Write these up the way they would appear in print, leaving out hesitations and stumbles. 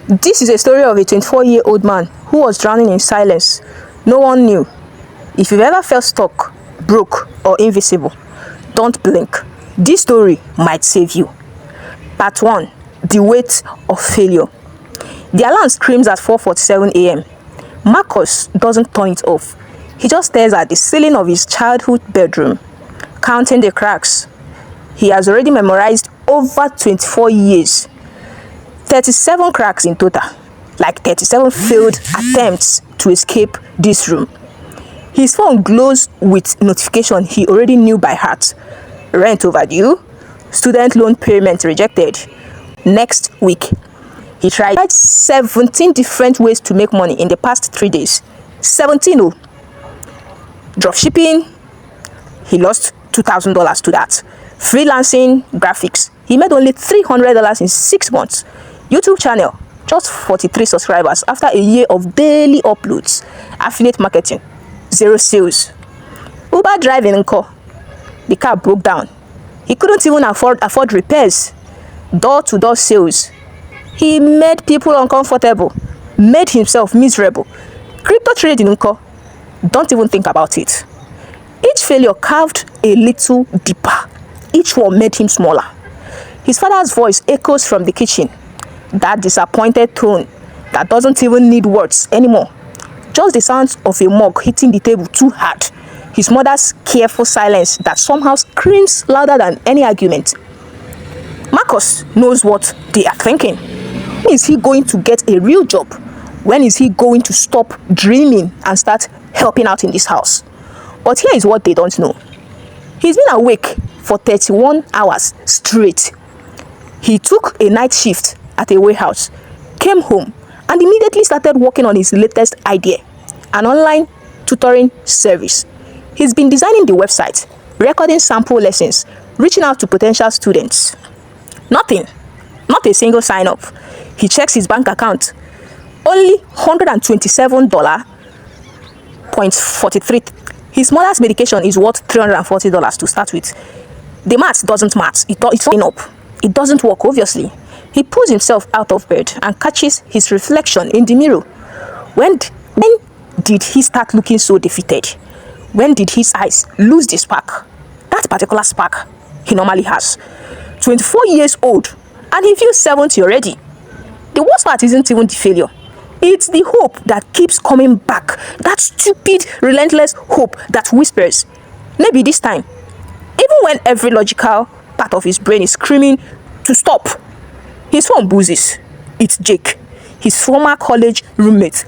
This is a story of a 24-year-old man who was drowning in silence. No one knew. If you've ever felt stuck, broke, or invisible, don't blink. This story might save you. Part 1. The weight of failure. The alarm screams at 4:47 a.m. Marcus doesn't turn it off. He just stares at the ceiling of his childhood bedroom, counting the cracks. He has already memorized over 24 years. 37 cracks in total, like 37 failed attempts to escape this room. His phone glows with notification he already knew by heart. Rent overdue, student loan payment rejected. Next week. He tried 17 different ways to make money in the past 3 days. 17 oh. Dropshipping, he lost $2,000 to that. Freelancing, graphics, he made only $300 in 6 months. YouTube channel, just 43 subscribers after a year of daily uploads. Affiliate marketing, 0 sales. Uber driving nko, the car broke down. He couldn't even afford repairs. Door-to-door sales. He made people uncomfortable, made himself miserable. Crypto trading nko, don't even think about it. Each failure carved a little deeper. Each one made him smaller. His father's voice echoes from the kitchen. That disappointed tone that doesn't even need words anymore. Just the sound of a mug hitting the table too hard. His mother's careful silence that somehow screams louder than any argument. Marcus knows what they are thinking. When is he going to get a real job? When is he going to stop dreaming and start helping out in this house? But here is what they don't know. He's been awake for 31 hours straight. He took a night shift at a warehouse, came home, and immediately started working on his latest idea, an online tutoring service. He's been designing the website, recording sample lessons, reaching out to potential students. Nothing, not a single sign-up. He checks his bank account, only $127.43. His mother's medication is worth $340 to start with. The math doesn't match. It's not up. It doesn't work, obviously. He pulls himself out of bed and catches his reflection in the mirror. When did he start looking so defeated? When did his eyes lose the spark? That particular spark he normally has. 24 years old, and he feels 70 already. The worst part isn't even the failure. It's the hope that keeps coming back. That stupid, relentless hope that whispers, maybe this time. Even when every logical part of his brain is screaming to stop. His phone buzzes. It's Jake, his former college roommate.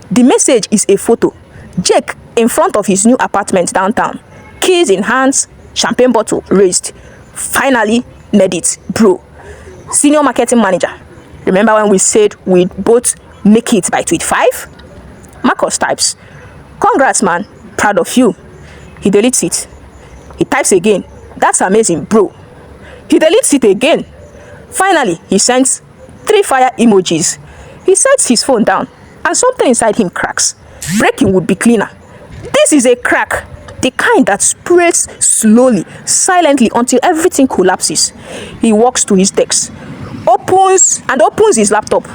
The message is a photo. Jake in front of his new apartment downtown. Keys in hands, champagne bottle raised. Finally made it, bro. Senior marketing manager. Remember when we said we'd both make it by 25? Marcus types, congrats man, proud of you. He deletes it. He types again, that's amazing, bro. He deletes it again. Finally, he sends 3 fire emojis. He sets his phone down and something inside him cracks. Breaking would be cleaner. This is a crack, the kind that spreads slowly, silently until everything collapses. He walks to his desk, opens his laptop.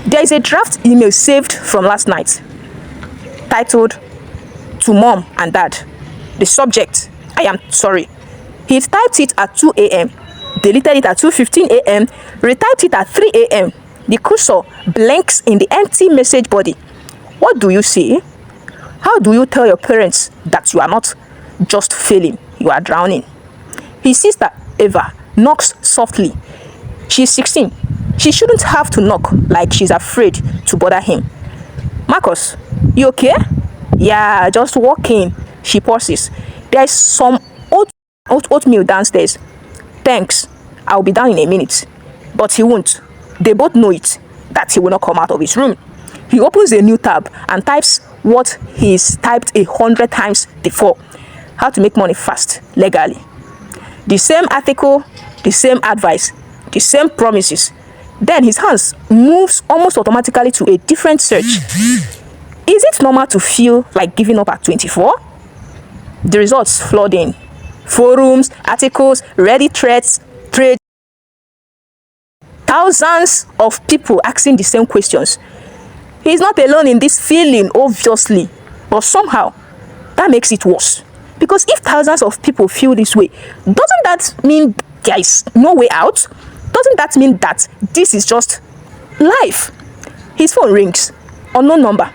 There is a draft email saved from last night, titled, "To Mom and Dad." The subject, I am sorry. He typed it at 2 a.m., deleted it at 2:15 a.m., retyped it at 3 a.m. The cursor blinks in the empty message body. What do you say? How do you tell your parents that you are not just failing, you are drowning? His sister, Eva, knocks softly. She's 16. She shouldn't have to knock like she's afraid to bother him. Marcus, you okay? Yeah, just walking. She pauses. There's some oatmeal downstairs. Thanks. I'll be down in a minute. But he won't. They both know it, that he will not come out of his room. He opens a new tab and types what he's typed 100 times before. How to make money fast, legally. The same article, the same advice, the same promises. Then his hands moves almost automatically to a different search. Is it normal to feel like giving up at 24? The results flood in. Forums, articles, Reddit threads, trade, Thousands of people asking the same questions. He's not alone in this feeling, obviously, but somehow that makes it worse. Because if thousands of people feel this way, doesn't that mean there is no way out? Doesn't that mean that this is just life? His phone rings, unknown number.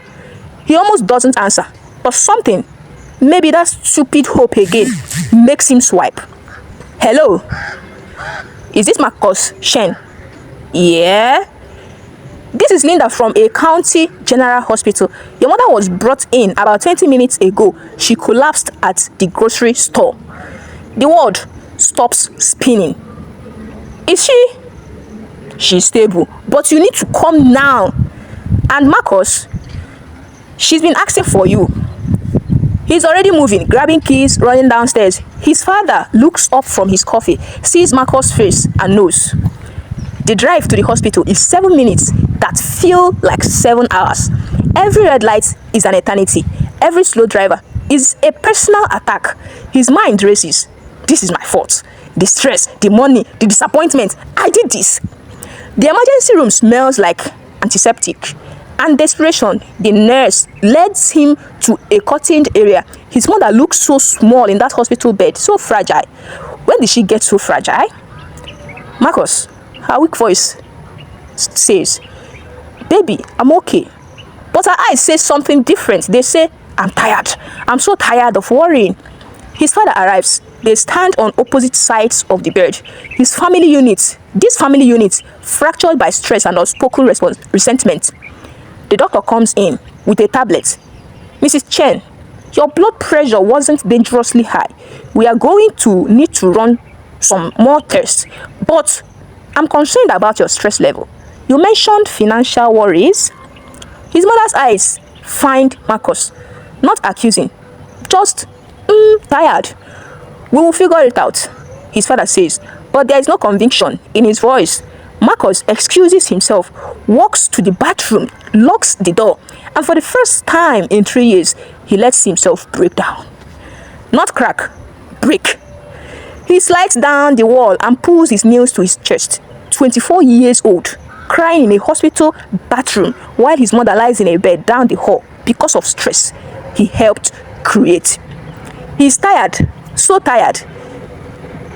He almost doesn't answer, but something, maybe that stupid hope again, makes him swipe. Hello? Is this Marcus Chen? Yeah? This is Linda from a county general hospital. Your mother was brought in about 20 minutes ago. She collapsed at the grocery store. The world stops spinning. Is she? She's stable, but you need to come now. And Marcus, she's been asking for you. He's already moving, grabbing keys, running downstairs. His father looks up from his coffee, sees Marcus' face and knows. The drive to the hospital is 7 minutes that feel like 7 hours. Every red light is an eternity. Every slow driver is a personal attack. His mind races. This is my fault. The stress, the money, the disappointment. I did this. The emergency room smells like antiseptic. And desperation, the nurse leads him to a curtained area. His mother looks so small in that hospital bed, so fragile. When did she get so fragile? Marcus, her weak voice says, "Baby, I'm okay." But her eyes say something different. They say, "I'm tired. I'm so tired of worrying." His father arrives. They stand on opposite sides of the bed. This family unit, fractured by stress and unspoken resentment. The doctor comes in with a tablet. "Mrs. Chen, your blood pressure wasn't dangerously high. We are going to need to run some more tests, but I'm concerned about your stress level. You mentioned financial worries." His mother's eyes find Marcus, not accusing, just tired. "We will figure it out," his father says, but there is no conviction in his voice. Marcus excuses himself, walks to the bathroom, locks the door, and for the first time in 3 years, he lets himself break down. Not crack, break. He slides down the wall and pulls his nails to his chest. 24 years old, crying in a hospital bathroom while his mother lies in a bed down the hall because of stress he helped create. He's tired, so tired.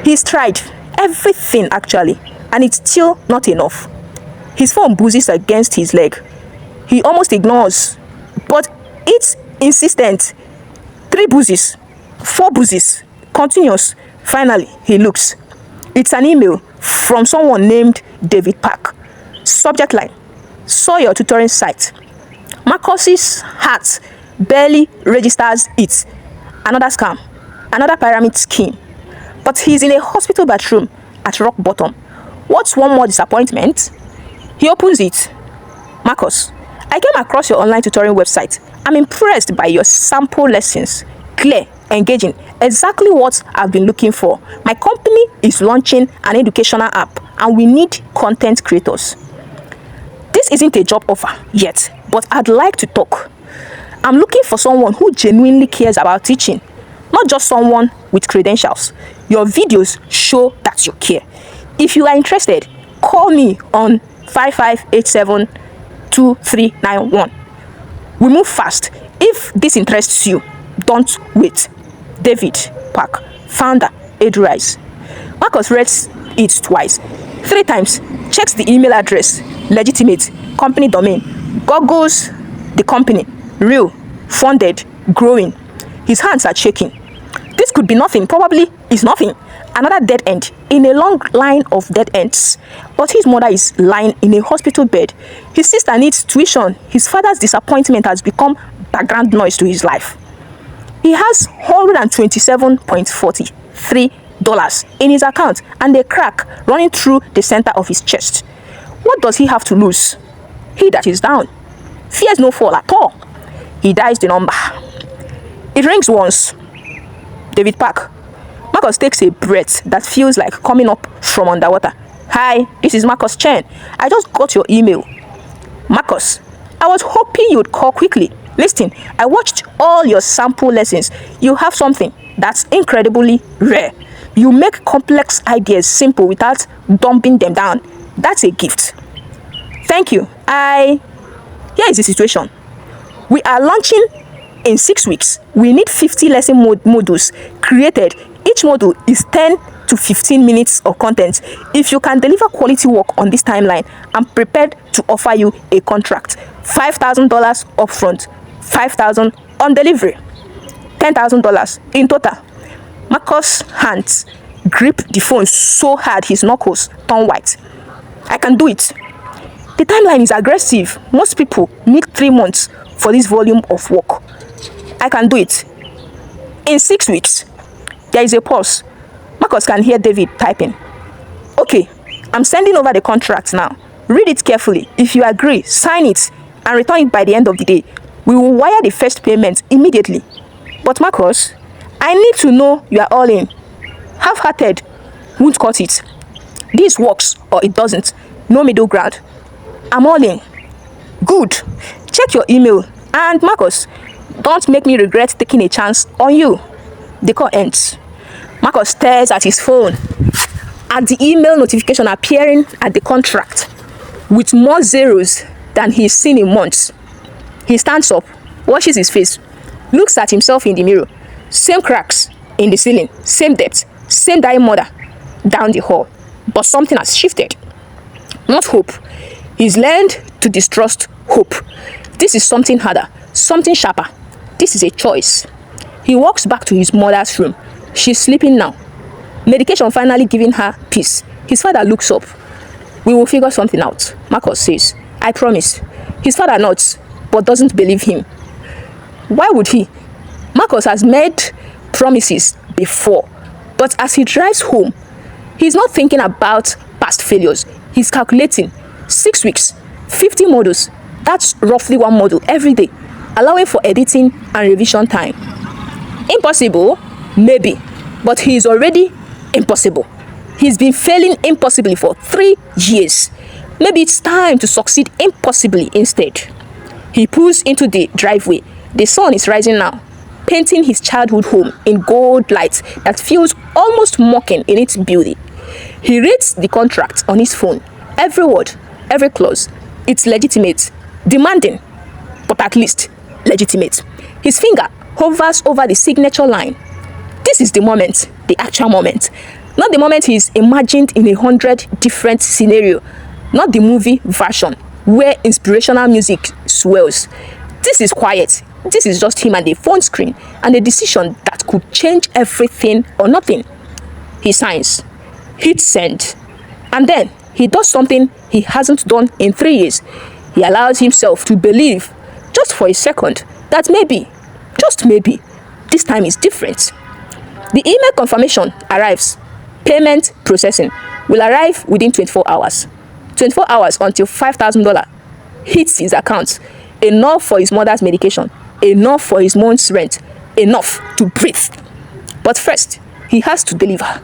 He's tried everything actually, and it's still not enough. His phone buzzes against his leg. He almost ignores, but it's insistent. 3 buzzes, 4 buzzes, continuous. Finally, he looks. It's an email from someone named David Park. Subject line: "Saw your tutoring site." Marcus's heart barely registers it. Another scam, another pyramid scheme. But he's in a hospital bathroom at rock bottom. What's one more disappointment? He opens it. "Marcus, I came across your online tutoring website. I'm impressed by your sample lessons. Clear, engaging, exactly what I've been looking for. My company is launching an educational app and we need content creators. This isn't a job offer yet, but I'd like to talk. I'm looking for someone who genuinely cares about teaching, not just someone with credentials. Your videos show that you care. If you are interested, call me on 5587-2391. We move fast. If this interests you, don't wait. David Park, founder, Edurise." Marcus reads it twice, 3 times, checks the email address, legitimate, company domain, googles the company, real, funded, growing. His hands are shaking. This could be nothing, probably is nothing. Another dead end in a long line of dead ends. But his mother is lying in a hospital bed. His sister needs tuition. His father's disappointment has become background noise to his life. He has $127.43 in his account and a crack running through the center of his chest. What does he have to lose? He that is down fears no fall at all. He dials the number. It rings once. David Park. Marcus takes a breath that feels like coming up from underwater. "Hi, this is Marcus Chen. I just got your email." "Marcus, I was hoping you'd call quickly. Listen, I watched all your sample lessons. You have something that's incredibly rare. You make complex ideas simple without dumbing them down. That's a gift. Thank you. Here is the situation. We are launching in 6 weeks. We need 50 lesson modules created. Each module is 10 to 15 minutes of content. If you can deliver quality work on this timeline, I'm prepared to offer you a contract. $5,000 upfront, $5,000 on delivery, $10,000 in total. Marcus' hands grip the phone so hard his knuckles turn white. I can do it. The timeline is aggressive. Most people need 3 months for this volume of work. I can do it. In 6 weeks, there is a pause. Marcus can hear David typing. Okay, I'm sending over the contract now. Read it carefully. If you agree, sign it and return it by the end of the day. We will wire the first payment immediately. But Marcus, I need to know you are all in. Half-hearted won't cut it. This works or it doesn't. No middle ground. I'm all in. Good. Check your email. And Marcus, don't make me regret taking a chance on you. The call ends. Marcus stares at his phone, at the email notification appearing at the contract with more zeros than he's seen in months. He stands up, washes his face, looks at himself in the mirror. Same cracks in the ceiling, same depth, same dying mother down the hall. But something has shifted. Not hope. He's learned to distrust hope. This is something harder, something sharper. This is a choice. He walks back to his mother's room. She's sleeping now. Medication finally giving her peace. His father looks up. We will figure something out, Marcus says. I promise. His father nods, but doesn't believe him. Why would he? Marcus has made promises before, but as he drives home, he's not thinking about past failures. He's calculating 6 weeks, 50 modules. That's roughly 1 module every day, allowing for editing and revision time. Impossible? Maybe, but he is already impossible. He's been failing impossibly for 3 years. Maybe it's time to succeed impossibly instead. He pulls into the driveway. The sun is rising now, painting his childhood home in gold light that feels almost mocking in its beauty. He reads the contract on his phone. Every word, every clause. It's legitimate, demanding, but at least legitimate. His finger hovers over the signature line. This is the moment, the actual moment. Not the moment he's imagined in 100 different scenarios. Not the movie version where inspirational music swells. This is quiet. This is just him and the phone screen and a decision that could change everything or nothing. He signs, hits send, and then he does something he hasn't done in 3 years. He allows himself to believe, just for a second, that maybe, just maybe, this time is different. The email confirmation arrives. Payment processing will arrive within 24 hours. 24 hours until $5,000 hits his account. Enough for his mother's medication. Enough for his month's rent. Enough to breathe. But first, he has to deliver.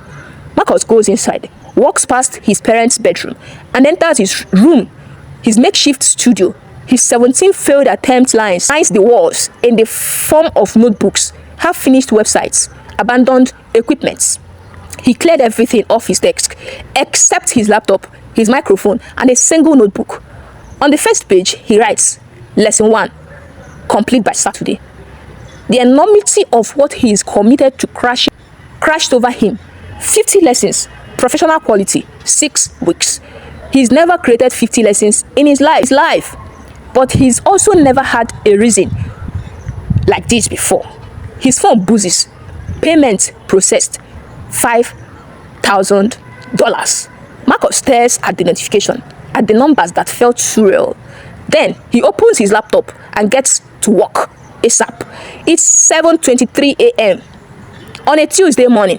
Marcus goes inside, walks past his parents' bedroom, and enters his room, his makeshift studio. His 17 failed attempt lines lines the walls in the form of notebooks, half-finished websites, abandoned equipment. He cleared everything off his desk, except his laptop, his microphone, and a single notebook. On the first page, he writes, Lesson 1, complete by Saturday. The enormity of what he is committed to crashed over him. 50 lessons, professional quality, 6 weeks. He's never created 50 lessons in his life. But he's also never had a reason like this before. His phone buzzes. Payment processed. $5,000. Marcus stares at the notification, at the numbers that felt surreal. Then he opens his laptop and gets to work ASAP. It's 7:23 a.m. on a Tuesday morning.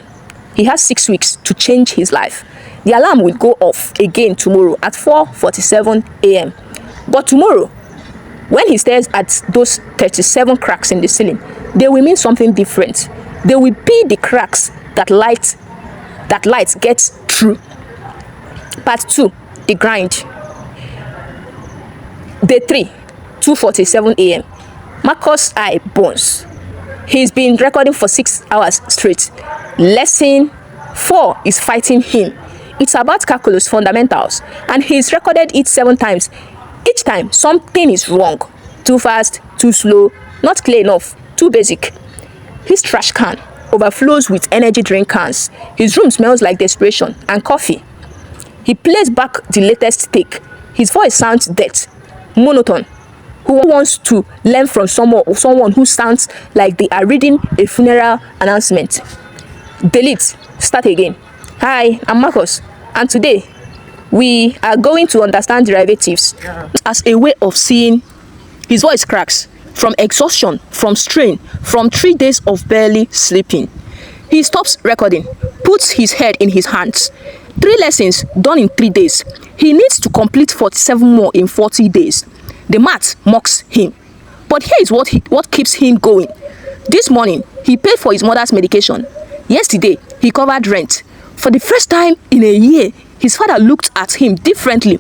He has 6 weeks to change his life. The alarm will go off again tomorrow at 4:47 a.m. But tomorrow, when he stares at those 37 cracks in the ceiling, they will mean something different. They will be the cracks that light gets through. Part 2, the grind. Day 3, 2:47 a.m. Marcus' eye burns. He's been recording for 6 hours straight. Lesson 4 is fighting him. It's about calculus fundamentals, and he's recorded it 7 times. Each time, something is wrong. Too fast, too slow, not clear enough, too basic. His trash can overflows with energy drink cans. His room smells like desperation and coffee. He plays back the latest take. His voice sounds dead, monotone. Who wants to learn from someone who sounds like they are reading a funeral announcement? Delete. Start again. Hi, I'm Marcus, and today we are going to understand derivatives as a way of seeing. His voice cracks from exhaustion, from strain, from 3 days of barely sleeping. He stops recording, puts his head in his hands. 3 lessons done in 3 days. He needs to complete 47 more in 40 days. The math mocks him. But here is what keeps him going. This morning, he paid for his mother's medication. Yesterday, he covered rent. For the first time in a year, his father looked at him differently.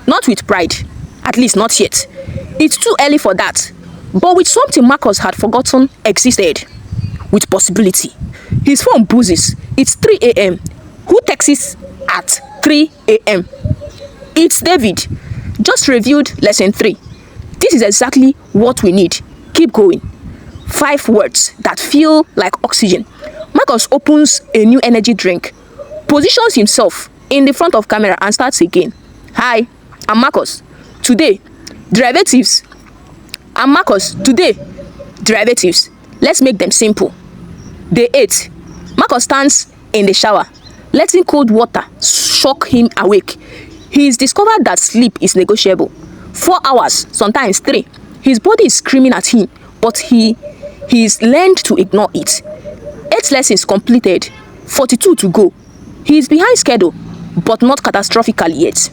Not with pride, at least not yet. It's too early for that. But with something Marcus had forgotten existed. With possibility. His phone buzzes. It's 3 a.m. Who texts at 3 a.m.? It's David. Just reviewed lesson 3. This is exactly what we need. Keep going. 5 words that feel like oxygen. Marcus opens a new energy drink, positions himself in the front of camera and starts again. Hi, I'm Marcus. Today, derivatives. I'm Marcus. Today, derivatives. Let's make them simple. Day 8. Marcus stands in the shower, letting cold water shock him awake. He's discovered that sleep is negotiable. 4 hours, sometimes 3. His body is screaming at him, but he's learned to ignore it. 8 lessons completed, 42 to go. He is behind schedule, but not catastrophically yet.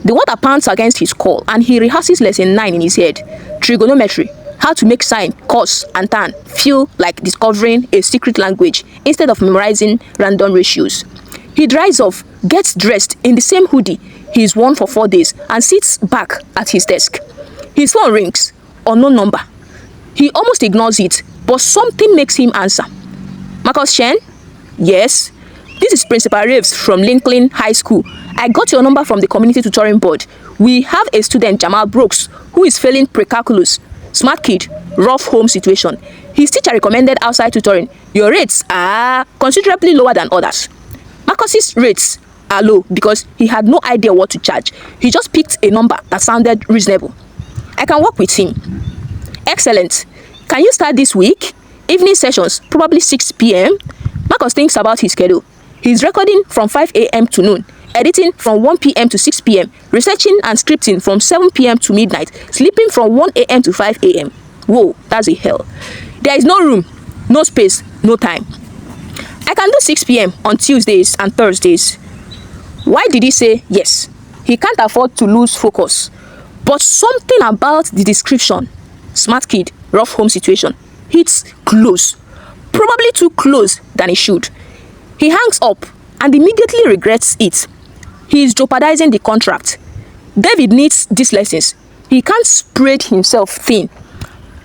The water pounds against his call, and he rehearses lesson 9 in his head. Trigonometry, how to make sine, cos, and tan feel like discovering a secret language instead of memorizing random ratios. He dries off, gets dressed in the same hoodie he's worn for 4 days, and sits back at his desk. His phone rings, unknown number. He almost ignores it, but something makes him answer. Marcus Chen? Yes. This is Principal Reeves from Lincoln High School. I got your number from the community tutoring board. We have a student, Jamal Brooks, who is failing pre-calculus. Smart kid, rough home situation. His teacher recommended outside tutoring. Your rates are considerably lower than others. Marcus's rates are low because he had no idea what to charge. He just picked a number that sounded reasonable. I can work with him. Excellent. Can you start this week? Evening sessions, probably 6 p.m. Marcus thinks about his schedule. He's recording from 5 a.m. to noon, editing from 1 p.m. to 6 p.m., researching and scripting from 7 p.m. to midnight, sleeping from 1 a.m. to 5 a.m. Whoa, that's a hell. There is no room, no space, no time. I can do 6 p.m. on Tuesdays and Thursdays. Why did he say yes? He can't afford to lose focus. But something about the description, smart kid, rough home situation, hits close. Probably too close than it should. He hangs up and immediately regrets it. He is jeopardizing the contract. David needs these lessons. He can't spread himself thin.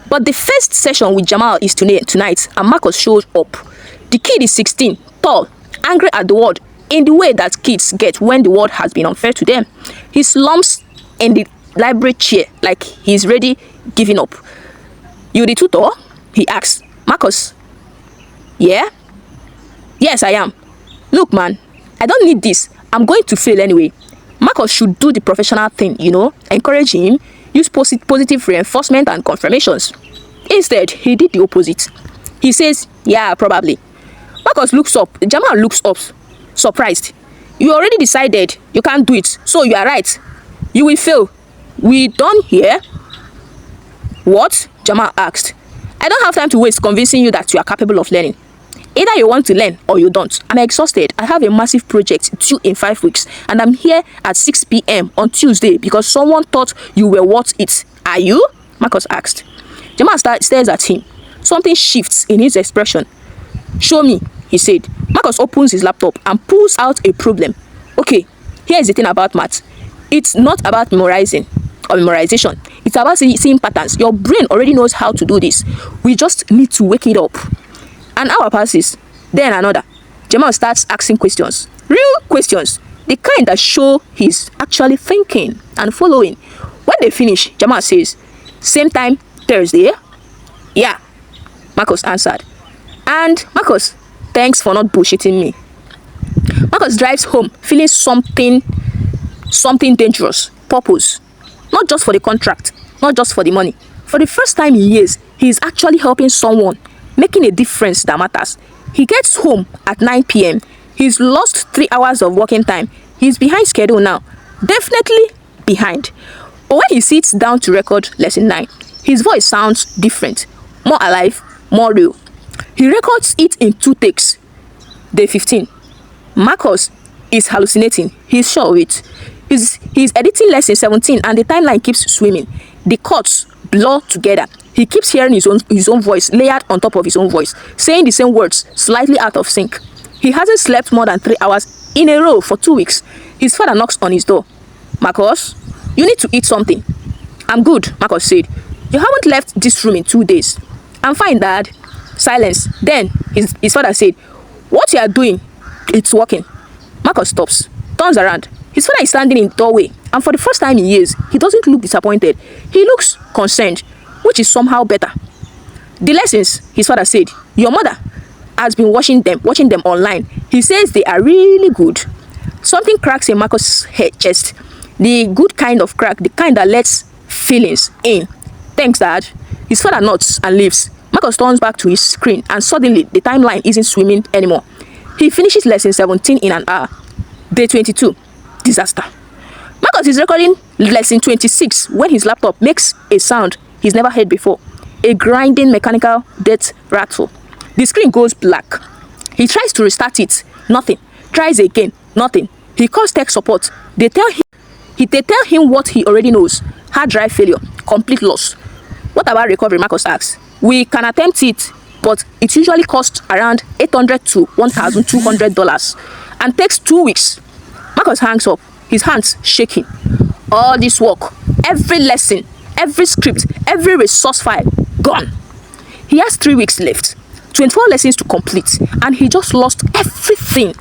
But the first session with Jamal is tonight, and Marcus shows up. The kid is 16, tall, angry at the world in the way that kids get when the world has been unfair to them. He slumps in the library chair like he's ready giving up. You the tutor? He asks. Marcus. Yeah? Yes, I am. Look, man, I don't need this. I'm going to fail anyway. Marcus should do the professional thing, encourage him, use positive reinforcement and confirmations. Instead, he did the opposite. He says, yeah, probably. Marcus looks up. Jamal looks up, surprised. You already decided you can't do it, so you are right. You will fail. We done here? What? Jamal asked. I don't have time to waste convincing you that you are capable of learning. Either you want to learn or you don't. I'm exhausted. I have a massive project due in 5 weeks, and I'm here at 6 p.m. on Tuesday because someone thought you were worth it. Are you? Marcus asked. Jamal stares at him. Something shifts in his expression. Show me, he said. Marcus opens his laptop and pulls out a problem. Okay, here's the thing about math. It's not about memorizing or memorization. It's about seeing patterns. Your brain already knows how to do this. We just need to wake it up. An hour passes, then another. Jamal starts asking questions. Real questions. The kind that show he's actually thinking and following. When they finish, Jamal says, "Same time Thursday, eh?" "Yeah," Marcus answered. And Marcus, "Thanks for not bullshitting me." Marcus drives home feeling something dangerous, purpose. Not just for the contract, not just for the money. For the first time in years, he is actually helping someone, making a difference that matters. He gets home at 9 p.m. He's lost 3 hours of working time. He's behind schedule now. Definitely behind. But when he sits down to record lesson 9, his voice sounds different, more alive, more real. He records it in 2 takes. Day 15. Marcus is hallucinating. He's sure of it. He's editing lesson 17 and the timeline keeps swimming. The cuts blur together. He keeps hearing his own voice layered on top of his own voice, saying the same words, slightly out of sync. He hasn't slept more than 3 hours in a row for 2 weeks. His father knocks on his door. "Marcus, you need to eat something." "I'm good," Marcus said. "You haven't left this room in 2 days." "I'm fine, Dad." Silence. Then his father said, "What you are doing, it's working." Marcus stops, turns around. His father is standing in the doorway, and for the first time in years, he doesn't look disappointed. He looks concerned, which is somehow better. "The lessons," his father said, "your mother has been watching them online. He says they are really good." Something cracks in Marcus' chest. The good kind of crack, the kind that lets feelings in. "Thanks, Dad." His father nods and leaves. Marcus turns back to his screen, and suddenly the timeline isn't swimming anymore. He finishes lesson 17 in an hour. Day 22. Disaster. Marcus is recording lesson 26 when his laptop makes a sound he's never heard before. A grinding mechanical death rattle. The screen goes black. He tries to restart it. Nothing. Tries again. Nothing. He calls tech support. They tell him what he already knows. Hard drive failure. Complete loss. "What about recovery?" Marcus asks. "We can attempt it, but it usually costs around $800 to $1,200 and takes 2 weeks." Marcus hangs up, his hands shaking. All this work, every lesson, every script, every resource file, gone. He has 3 weeks left, 24 lessons to complete, and he just lost everything.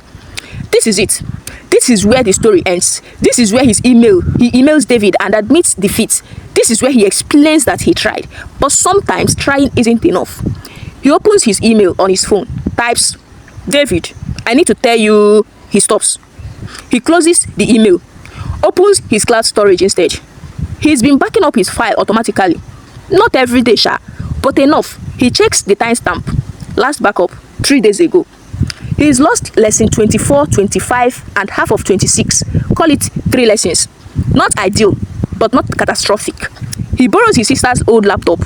This is it. This is where the story ends. This is where he emails David and admits defeat. This is where he explains that he tried, but sometimes trying isn't enough. He opens his email on his phone, types, "David, I need to tell you." He stops. He closes the email, opens his cloud storage instead. He's been backing up his file automatically. Not every day, but enough. He checks the timestamp. Last backup, 3 days ago. He's lost lesson 24, 25, and half of 26. Call it 3 lessons. Not ideal, but not catastrophic. He borrows his sister's old laptop.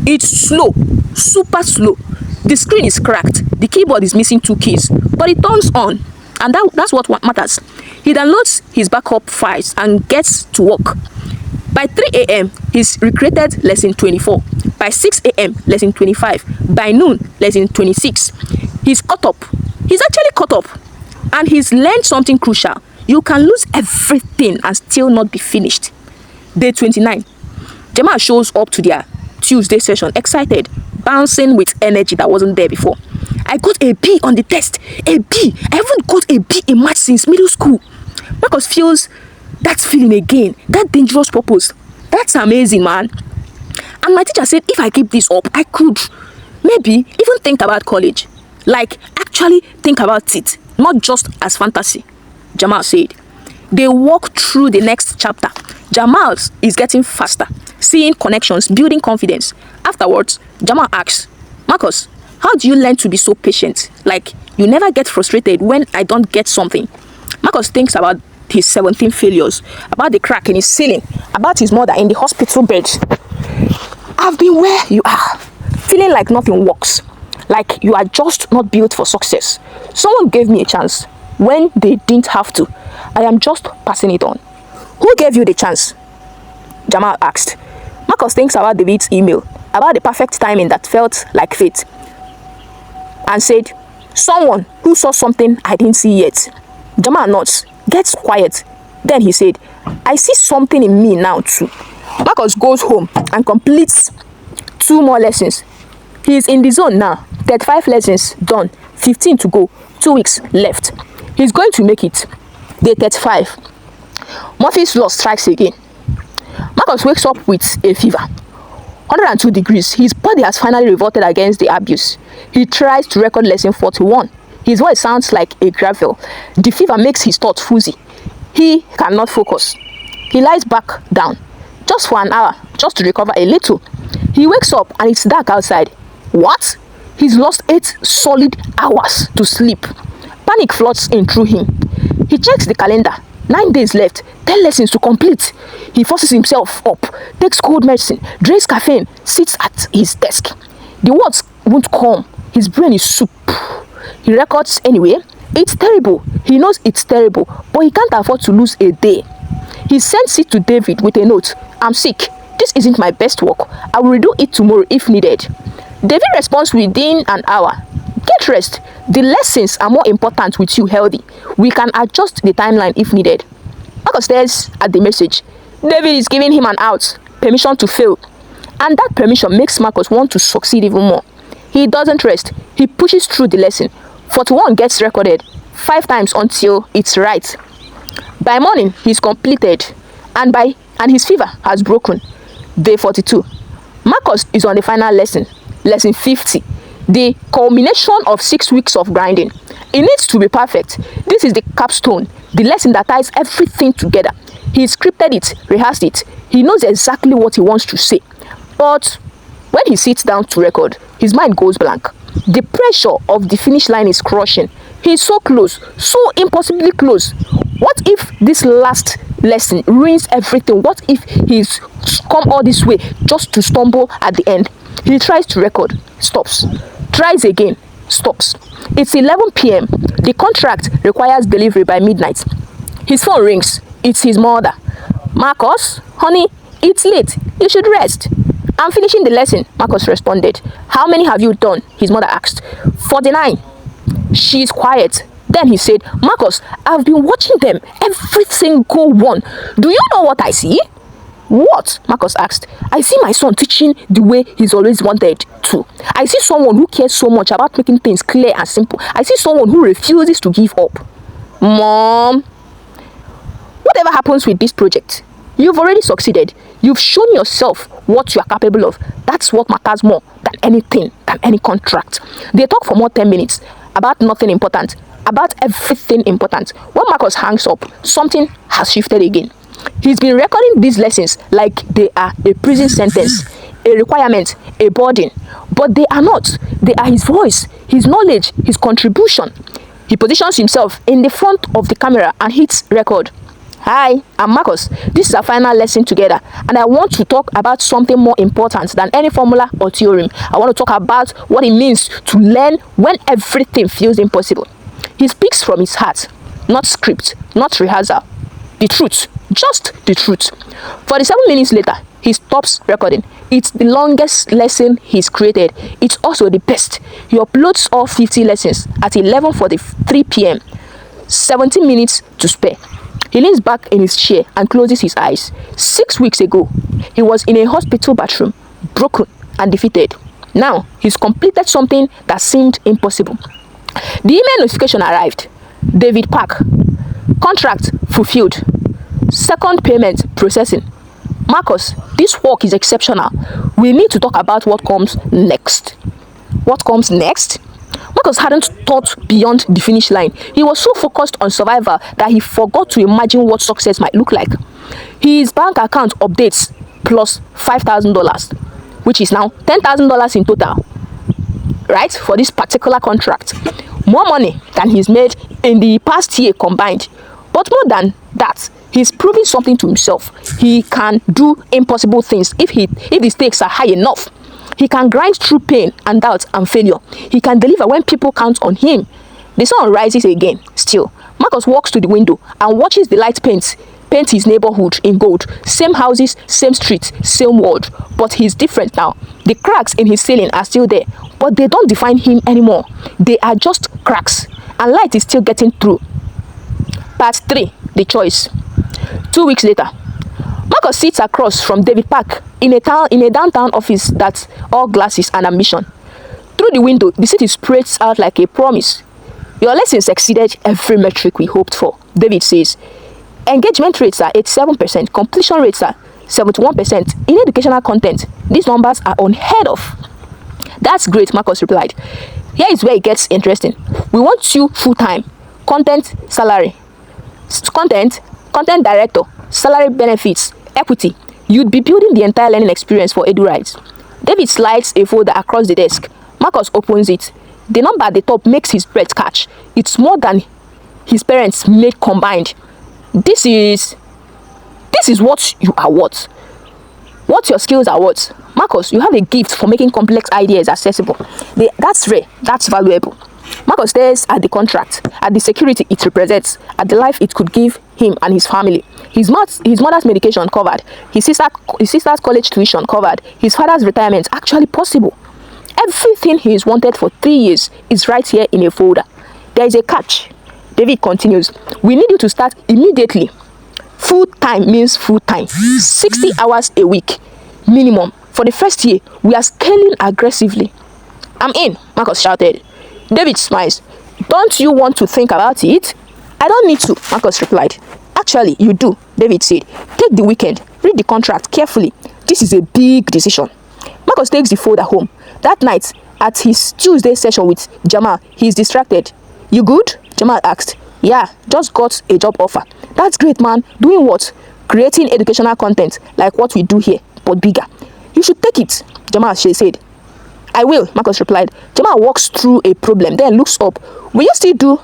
It's slow, super slow. The screen is cracked. The keyboard is missing 2 keys, but it turns on. And that's what matters. He downloads his backup files and gets to work. By 3 a.m., he's recreated lesson 24. By 6 a.m., lesson 25. By noon, lesson 26. He's caught up. He's actually caught up. And he's learned something crucial. You can lose everything and still not be finished. Day 29. Jamal shows up to their Tuesday session, excited, bouncing with energy that wasn't there before. "I got a B on the test. A B. I haven't got a B in math since middle school." Marcus feels that feeling again, that dangerous purpose. That's amazing, man. And my teacher said if I keep this up, I could maybe even think about college. Like, actually think about it, not just as fantasy, Jamal said. They walk through the next chapter. Jamal is getting faster, seeing connections, building confidence. Afterwards, Jamal asks, "Marcus, how do you learn to be so patient? Like, you never get frustrated when I don't get something." Marcus thinks about his 17 failures, about the crack in his ceiling, about his mother in the hospital bed. "I've been where you are, feeling like nothing works, like you are just not built for success. Someone gave me a chance when they didn't have to. I am just passing it on." "Who gave you the chance?" Jamal asked. Marcus thinks about David's email, about the perfect timing that felt like fate, and said, "Someone who saw something I didn't see yet." Jamal nods, gets quiet. Then he said, "I see something in me now too." Marcus goes home and completes 2 more lessons. He is in the zone now. 35 lessons done, 15 to go, 2 weeks left. He's going to make it. Day 35. Murphy's Law strikes again. Marcus wakes up with a fever. 102 degrees. His body has finally revolted against the abuse. He tries to record lesson 41. His voice sounds like a gravel. The fever makes his thoughts fuzzy. He cannot focus. He lies back down, just for an hour, just to recover a little. He wakes up and it's dark outside. What? He's lost 8 solid hours to sleep. Panic floods in through him. He checks the calendar. 9 days left, 10 lessons to complete. He forces himself up, takes cold medicine, drinks caffeine, sits at his desk. The words won't come. His brain is soup. He records anyway. It's terrible. He knows it's terrible, but he can't afford to lose a day. He sends it to David with a note. I'm sick. This isn't my best work. I will redo it tomorrow if needed. David responds within an hour. Get rest. The lessons are more important with you healthy. We can adjust the timeline if needed. Marcus stares at the message. David is giving him an out, permission to fail. And that permission makes Marcus want to succeed even more. He doesn't rest. He pushes through the lesson. 41 gets recorded 5 times until it's right. By morning, he's completed and his fever has broken. Day 42. Marcus is on the final lesson, lesson 50. The culmination of 6 weeks of grinding. It needs to be perfect. This is the capstone, the lesson that ties everything together. He scripted it, rehearsed it. He knows exactly what he wants to say. But when he sits down to record, his mind goes blank. The pressure of the finish line is crushing. He's so close, so impossibly close. What if this last lesson ruins everything? What if he's come all this way just to stumble at the end? He tries to record, stops. Tries again, stops. It's 11 p.m. The contract requires delivery by midnight. His phone rings. It's his mother. Marcus, honey, it's late. You should rest. I'm finishing the lesson, Marcus responded. How many have you done? His mother asked. 49. She's quiet. Then he said, Marcus, I've been watching them, every single one. Do you know what I see? What? Marcus asked. I see my son teaching the way he's always wanted to. I see someone who cares so much about making things clear and simple. I see someone who refuses to give up. Mom, whatever happens with this project, you've already succeeded. You've shown yourself what you are capable of. That's what matters more than anything, than any contract. They talk for more 10 minutes about nothing important, about everything important. When Marcus hangs up, something has shifted again. He's been recording these lessons like they are a prison sentence, a requirement, a burden. But they are not. They are his voice, his knowledge, his contribution. He positions himself in the front of the camera and hits record. Hi, I'm Marcus. This is our final lesson together, and I want to talk about something more important than any formula or theorem. I want to talk about what it means to learn when everything feels impossible. He speaks from his heart, not script, not rehearsal. The truth, just the truth. 47 minutes later, he stops recording. It's the longest lesson he's created. It's also the best. He uploads all 50 lessons at 11:43 p.m. 17 minutes to spare. He leans back in his chair and closes his eyes. 6 weeks ago, he was in a hospital bathroom, broken and defeated. Now, he's completed something that seemed impossible. The email notification arrived. David Park. Contract fulfilled. Second payment processing. Marcus, this work is exceptional. We need to talk about what comes next. What comes next? Marcus hadn't thought beyond the finish line. He was so focused on survival that he forgot to imagine what success might look like. His bank account updates plus $5,000, which is now $10,000 in total, right, for this particular contract. More money than he's made in the past year combined. But more than that, he's proving something to himself. He can do impossible things if the stakes are high enough. He can grind through pain and doubt and failure. He can deliver when people count on him. The sun rises again. Still, Marcus walks to the window and watches the light paint his neighborhood in gold. Same houses, same streets, same world. But he's different now. The cracks in his ceiling are still there, but they don't define him anymore. They are just cracks, and light is still getting through. Part 3. The choice. 2 weeks later, Marcus sits across from David Park in a downtown office that's all glasses and ambition. Through the window, the city spreads out like a promise. Your lessons exceeded every metric we hoped for, David says. Engagement rates are 87%, completion rates are 71%. In educational content, these numbers are unheard of. That's great, Marcus replied. Here is where it gets interesting. We want you full-time. Content, salary. Content director, salary, benefits, equity. You'd be building the entire learning experience for EduRights. David slides a folder across the desk. Marcus opens it. The number at the top makes his breath catch. It's more than his parents made combined. This is what you are worth. What your skills are worth. Marcus, you have a gift for making complex ideas accessible. That's rare. That's valuable. Marcus stares at the contract, at the security it represents, at the life it could give him and his family. His mother's medication covered, his sister's college tuition covered, his father's retirement actually possible. Everything he's wanted for 3 years is right here in a folder. There is a catch. David continues. We need you to start immediately. Full time means full time. 60 hours a week minimum. For the first year, we are scaling aggressively. I'm in, Marcus shouted. David smiles. Don't you want to think about it? I don't need to, Marcus replied. Actually, you do, David said. Take the weekend. Read the contract carefully. This is a big decision. Marcus takes the folder home. That night, at his Tuesday session with Jamal, he is distracted. You good? Jamal asked. Yeah, just got a job offer. That's great, man. Doing what? Creating educational content like what we do here, but bigger. You should take it, Jamal said. I will, Marcus replied. Jamal walks through a problem, then looks up. Will you still do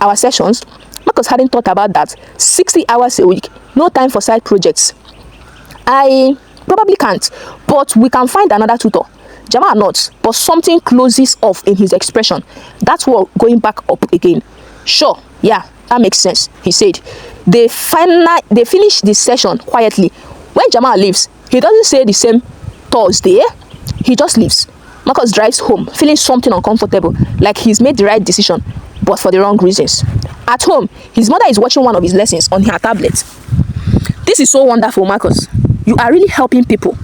our sessions? Marcus hadn't thought about that. 60 hours a week, no time for side projects. I probably can't, but we can find another tutor. Jamal nods, but something closes off in his expression. That's what going back up again. Sure, yeah, that makes sense, he said. They finish the session quietly. When Jamal leaves, he doesn't say the same Thursday. He just leaves. Marcus drives home, feeling something uncomfortable, like he's made the right decision, but for the wrong reasons. At home, his mother is watching one of his lessons on her tablet. This is so wonderful, Marcus. You are really helping people.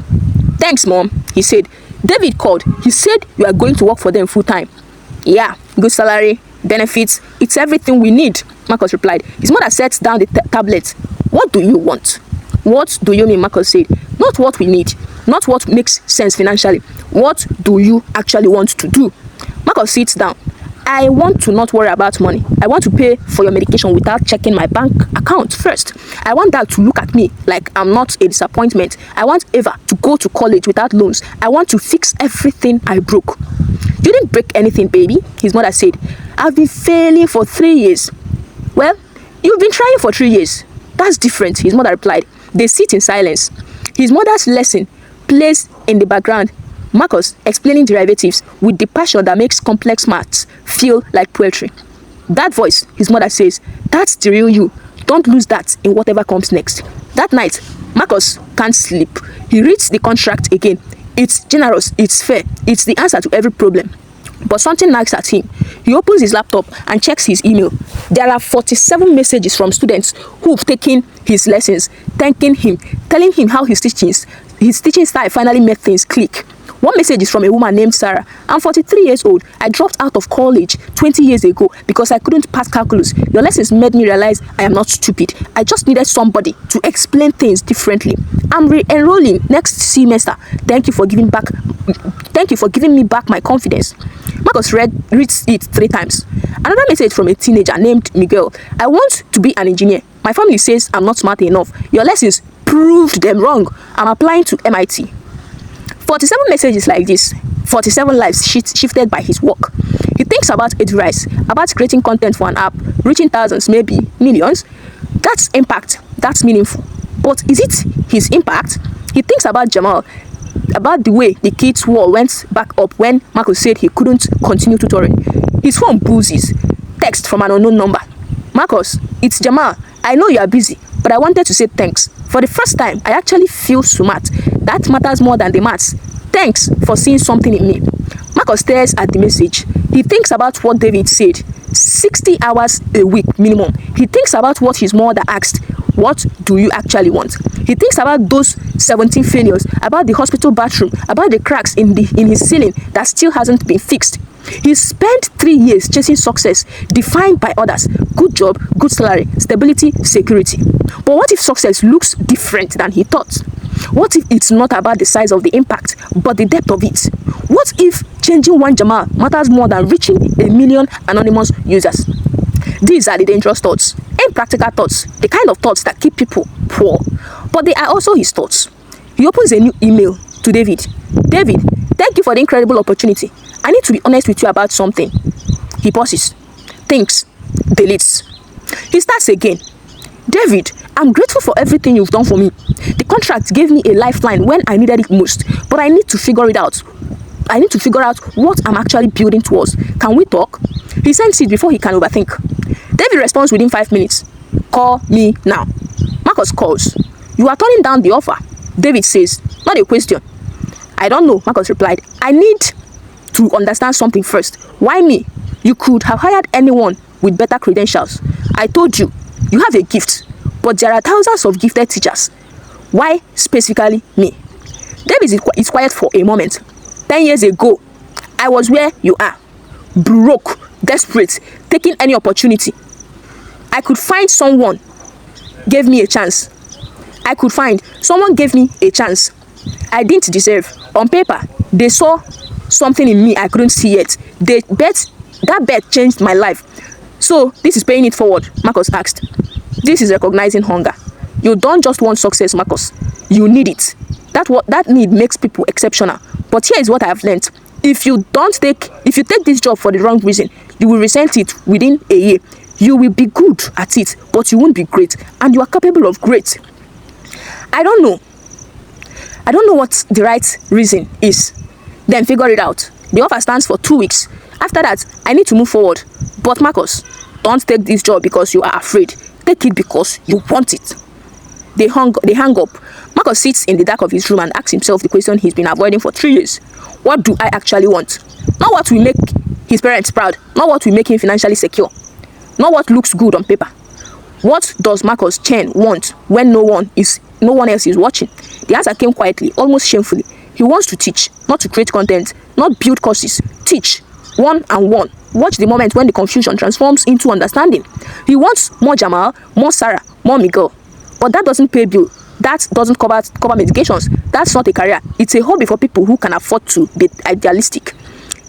Thanks, Mom, he said. David called. He said you are going to work for them full time. Yeah, good salary, benefits, it's everything we need, Marcus replied. His mother sets down the tablet. What do you want? What do you mean, Marcus said. Not what we need, not what makes sense financially. What do you actually want to do? Marcus sits down. I want to not worry about money. I want to pay for your medication without checking my bank account first. I want Dad to look at me like I'm not a disappointment. I want Eva to go to college without loans. I want to fix everything I broke. You didn't break anything, baby, his mother said. I've been failing for 3 years. Well, you've been trying for 3 years. That's different, his mother replied. They sit in silence. His mother's lesson plays in the background. Marcus explaining derivatives with the passion that makes complex maths feel like poetry. That voice, his mother says, that's the real you. Don't lose that in whatever comes next. That night, Marcus can't sleep. He reads the contract again. It's generous, it's fair, it's the answer to every problem. But something nags at him. He opens his laptop and checks his email. There are 47 messages from students who've taken his lessons, thanking him, telling him how his teaching style finally made things click. One message is from a woman named Sarah. I'm 43 years old. I dropped out of college 20 years ago because I couldn't pass calculus. Your lessons made me realize I am not stupid. I just needed somebody to explain things differently. I'm re-enrolling next semester. Thank you for giving me back my confidence. Marcus reads it 3 times. Another message from a teenager named Miguel. I want to be an engineer. My family says I'm not smart enough. Your lessons proved them wrong. I'm applying to MIT. 47 messages like this, 47 lives shifted by his work. He thinks about EduRights, about creating content for an app, reaching thousands, maybe millions. That's impact, that's meaningful. But is it his impact? He thinks about Jamal, about the way the kid's wall went back up when Marcus said he couldn't continue tutoring. His phone buzzes. Text from an unknown number. Marcus, it's Jamal. I know you are busy, but I wanted to say thanks. For the first time, I actually feel smart. That matters more than the maths. Thanks for seeing something in me. Marcus stares at the message. He thinks about what David said. 60 hours a week minimum. He thinks about what his mother asked. What do you actually want? He thinks about those 17 failures, about the hospital bathroom, about the cracks in his ceiling that still hasn't been fixed. He spent 3 years chasing success defined by others: good job, good salary, stability, security. But what if success looks different than he thought? What if it's not about the size of the impact, but the depth of it? What if changing one Jamal matters more than reaching 1 million anonymous users? These are the dangerous thoughts, impractical thoughts, the kind of thoughts that keep people poor. But they are also his thoughts. He opens a new email to David. David, thank you for the incredible opportunity. I need to be honest with you about something. He pauses, thinks, deletes. He starts again. David, I'm grateful for everything you've done for me. The contract gave me a lifeline when I needed it most, but I need to figure it out. I need to figure out what I'm actually building towards. Can we talk? He sends it before he can overthink. David responds within 5 minutes. Call me now. Marcus calls. You are turning down the offer. David says, not a question. I don't know, Marcus replied. I need to understand something first. Why me? You could have hired anyone with better credentials. I told you, you have a gift, but there are thousands of gifted teachers. Why specifically me? David is quiet for a moment. 10 years ago, I was where you are. Broke, desperate, taking any opportunity. I could find someone gave me a chance. Someone gave me a chance I didn't deserve. On paper, they saw something in me I couldn't see yet. That bet changed my life. So this is paying it forward, Marcus asked. This is recognizing hunger. You don't just want success, Marcus. You need it. That need makes people exceptional. But here is what I have learned. If you take this job for the wrong reason, you will resent it within a year. You will be good at it, but you won't be great. And you are capable of great. I don't know what the right reason is. Then figure it out. The offer stands for 2 weeks. After that, I need to move forward. But Marcus, don't take this job because you are afraid. Take it because you want it. They hang up. Marcus sits in the dark of his room and asks himself the question he's been avoiding for 3 years. What do I actually want? Not what will make his parents proud. Not what will make him financially secure. Not what looks good on paper. What does Marcus Chen want when no one else is watching? The answer came quietly, almost shamefully. He wants to teach, not to create content, not build courses. Teach, one-on-one. Watch the moment when the confusion transforms into understanding. He wants more Jamal, more Sarah, more Miguel. But that doesn't pay bill. That doesn't cover medications. That's not a career. It's a hobby for people who can afford to be idealistic.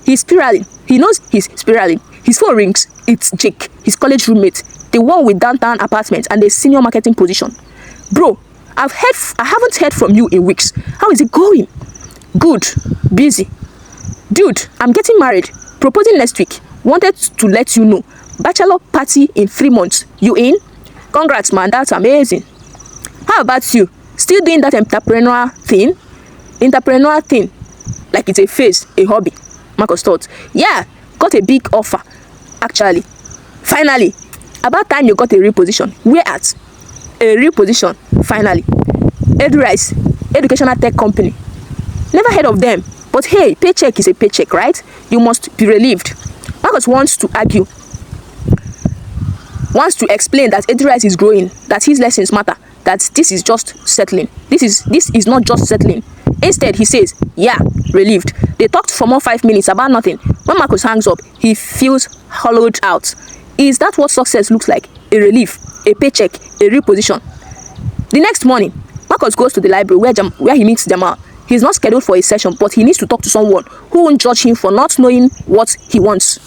He's spiraling. He knows he's spiraling. His phone rings. It's Jake, his college roommate, the one with downtown apartment and a senior marketing position. Bro, I haven't heard from you in weeks. How is it going? Good. Busy. Dude, I'm getting married. Proposing next week. Wanted to let you know. Bachelor party in 3 months. You in? Congrats, man. That's amazing. How about you? Still doing that entrepreneurial thing? Like it's a phase, a hobby. Marcus thought. Yeah, got a big offer. Actually. Finally. About time you got a real position. Where at? A real position. Finally. EduRise, educational tech company. Never heard of them. But hey, paycheck is a paycheck, right? You must be relieved. Marcus wants to argue. Wants to explain that EduRise is growing, that his lessons matter, that this is just settling. This is not just settling. Instead, he says, yeah, relieved. They talked for more 5 minutes about nothing. When Marcus hangs up, he feels hollowed out. Is that what success looks like? A relief, a paycheck, a real position. The next morning, Marcus goes to the library where he meets Jamal. He's not scheduled for a session, but he needs to talk to someone who won't judge him for not knowing what he wants.